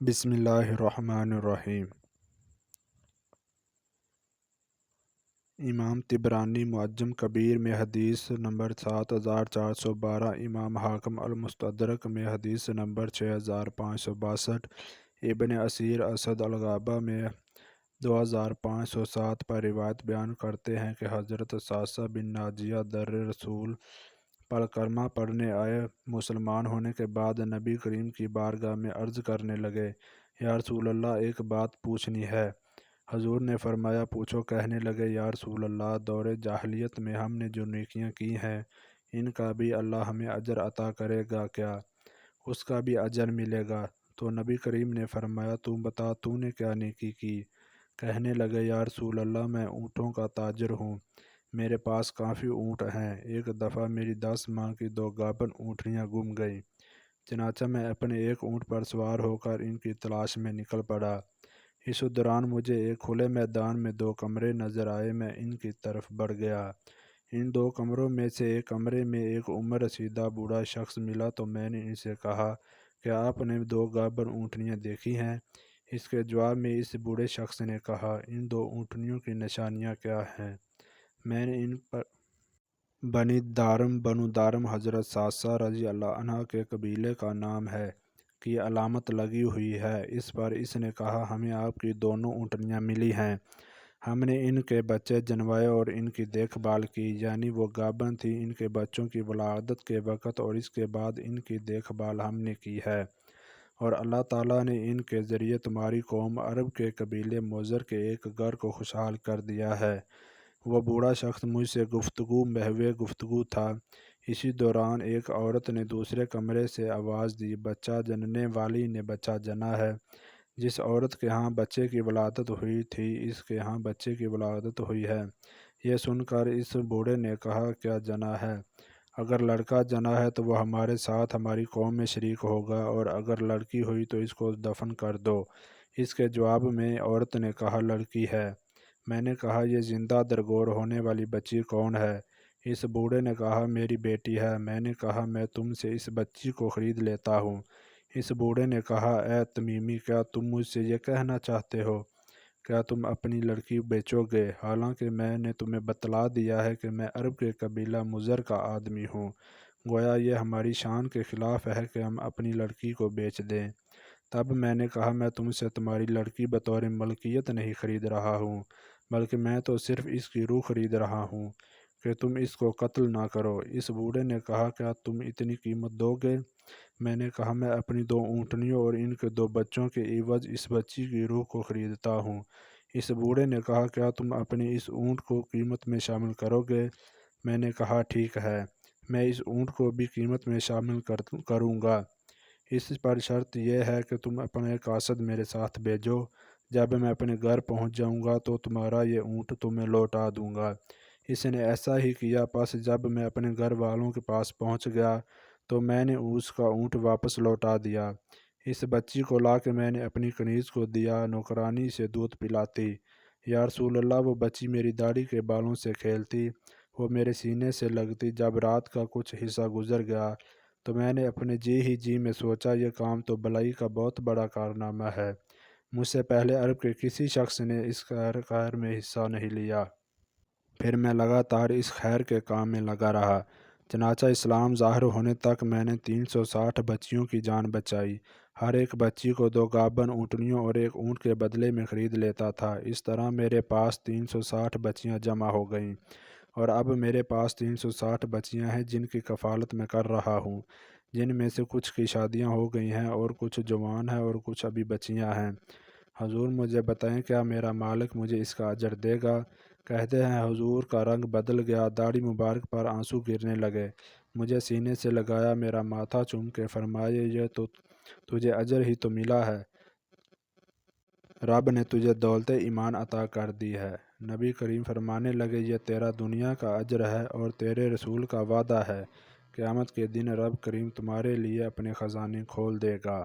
بسم اللہ الرحمن الرحیم۔ امام طبرانی معجم کبیر میں حدیث نمبر 7412، امام حاکم المستدرک میں حدیث نمبر 6562، ابن اسیر اسد الغابہ میں 2507 پر روایت بیان کرتے ہیں کہ حضرت ثاثہ بن ناجیہ در رسول پر کلمہ پڑھنے آئے۔ مسلمان ہونے کے بعد نبی کریم کی بارگاہ میں عرض کرنے لگے، یا رسول اللہ، ایک بات پوچھنی ہے۔ حضور نے فرمایا، پوچھو۔ کہنے لگے، یا رسول اللہ، دور جاہلیت میں ہم نے جو نیکیاں کی ہیں، ان کا بھی اللہ ہمیں اجر عطا کرے گا کیا؟ اس کا بھی اجر ملے گا؟ تو نبی کریم نے فرمایا، تو بتا، تو نے کیا نیکی کی؟ کہنے لگے، یا رسول اللہ، میں اونٹوں کا تاجر ہوں، میرے پاس کافی اونٹ ہیں۔ ایک دفعہ میری 10 ماہ کی 2 گابن اونٹنیاں گم گئیں، چنانچہ میں اپنے ایک اونٹ پر سوار ہو کر ان کی تلاش میں نکل پڑا۔ اس دوران مجھے ایک کھلے میدان میں 2 کمرے نظر آئے، میں ان کی طرف بڑھ گیا۔ ان 2 کمروں میں سے ایک کمرے میں ایک عمر رسیدہ بوڑھا شخص ملا، تو میں نے ان سے کہا، کیا آپ نے 2 گابن اونٹنیاں دیکھی ہیں؟ اس کے جواب میں اس بوڑھے شخص نے کہا، ان 2 اونٹنیوں کی نشانیاں کیا ہیں؟ میں نے ان پر بنو دارم حضرت ثاثہ رضی اللہ عنہ کے قبیلے کا نام ہے کی علامت لگی ہوئی ہے۔ اس پر اس نے کہا، ہمیں آپ کی دونوں اونٹنیاں ملی ہیں، ہم نے ان کے بچے جنوائے اور ان کی دیکھ بھال کی، یعنی وہ گابن تھی، ان کے بچوں کی ولادت کے وقت اور اس کے بعد ان کی دیکھ بھال ہم نے کی ہے، اور اللہ تعالیٰ نے ان کے ذریعے تمہاری قوم عرب کے قبیلے مضر کے ایک گھر کو خوشحال کر دیا ہے۔ وہ بوڑھا شخص مجھ سے محو گفتگو تھا۔ اسی دوران ایک عورت نے دوسرے کمرے سے آواز دی، بچہ جننے والی نے بچہ جنا ہے۔ جس عورت کے ہاں بچے کی ولادت ہوئی تھی، اس کے ہاں بچے کی ولادت ہوئی ہے۔ یہ سن کر اس بوڑھے نے کہا، کیا جنا ہے؟ اگر لڑکا جنا ہے تو وہ ہمارے ساتھ ہماری قوم میں شریک ہوگا، اور اگر لڑکی ہوئی تو اس کو دفن کر دو۔ اس کے جواب میں عورت نے کہا، لڑکی ہے۔ میں نے کہا، یہ زندہ درگور ہونے والی بچی کون ہے؟ اس بوڑھے نے کہا، میری بیٹی ہے۔ میں نے کہا، میں تم سے اس بچی کو خرید لیتا ہوں۔ اس بوڑھے نے کہا، اے تمیمی، کیا تم مجھ سے یہ کہنا چاہتے ہو؟ کیا تم اپنی لڑکی بیچو گے؟ حالانکہ میں نے تمہیں بتلا دیا ہے کہ میں عرب کے قبیلہ مضر کا آدمی ہوں۔ گویا یہ ہماری شان کے خلاف ہے کہ ہم اپنی لڑکی کو بیچ دیں۔ تب میں نے کہا، میں تم سے تمہاری لڑکی بطور ملکیت نہیں خرید رہا ہوں، بلکہ میں تو صرف اس کی روح خرید رہا ہوں کہ تم اس کو قتل نہ کرو۔ اس بوڑھے نے کہا، کیا تم اتنی قیمت دو گے؟ میں نے کہا، میں اپنی 2 اونٹنیوں اور ان کے 2 بچوں کے عوض اس بچی کی روح کو خریدتا ہوں۔ اس بوڑھے نے کہا، کیا تم اپنی اس اونٹ کو قیمت میں شامل کرو گے؟ میں نے کہا، ٹھیک ہے، میں اس اونٹ کو بھی قیمت میں شامل کروں گا، اس پر شرط یہ ہے کہ تم اپنے قاصد میرے ساتھ بھیجو۔ جب میں اپنے گھر پہنچ جاؤں گا تو تمہارا یہ اونٹ تمہیں لوٹا دوں گا۔ اس نے ایسا ہی کیا۔ پس جب میں اپنے گھر والوں کے پاس پہنچ گیا تو میں نے اس کا اونٹ واپس لوٹا دیا۔ اس بچی کو لا کے میں نے اپنی کنیز کو دیا، نوکرانی سے دودھ پلاتی۔ یا رسول اللہ، وہ بچی میری داڑھی کے بالوں سے کھیلتی، وہ میرے سینے سے لگتی۔ جب رات کا کچھ حصہ گزر گیا تو میں نے اپنے جی میں سوچا، یہ کام تو بھلائی کا بہت بڑا کارنامہ ہے۔ مجھ سے پہلے عرب کے کسی شخص نے اس خیر میں حصہ نہیں لیا۔ پھر میں لگاتار اس خیر کے کام میں لگا رہا، چنانچہ اسلام ظاہر ہونے تک میں نے 360 بچیوں کی جان بچائی۔ ہر ایک بچی کو 2 گابن اونٹنیوں اور ایک اونٹ کے بدلے میں خرید لیتا تھا۔ اس طرح میرے پاس 360 بچیاں جمع ہو گئیں، اور اب میرے پاس 360 بچیاں ہیں جن کی کفالت میں کر رہا ہوں، جن میں سے کچھ کی شادیاں ہو گئی ہیں اور کچھ جوان ہیں اور کچھ ابھی بچیاں ہیں۔ حضور، مجھے بتائیں، کیا میرا مالک مجھے اس کا اجر دے گا؟ کہتے ہیں حضور کا رنگ بدل گیا، داڑھی مبارک پر آنسو گرنے لگے، مجھے سینے سے لگایا، میرا ماتھا چوم کے فرمایا، یہ تو تجھے اجر ہی تو ملا ہے، رب نے تجھے دولت ایمان عطا کر دی ہے۔ نبی کریم فرمانے لگے، یہ تیرا دنیا کا اجر ہے اور تیرے رسول کا وعدہ ہے، قیامت کے دن رب کریم تمہارے لیے اپنے خزانے کھول دے گا۔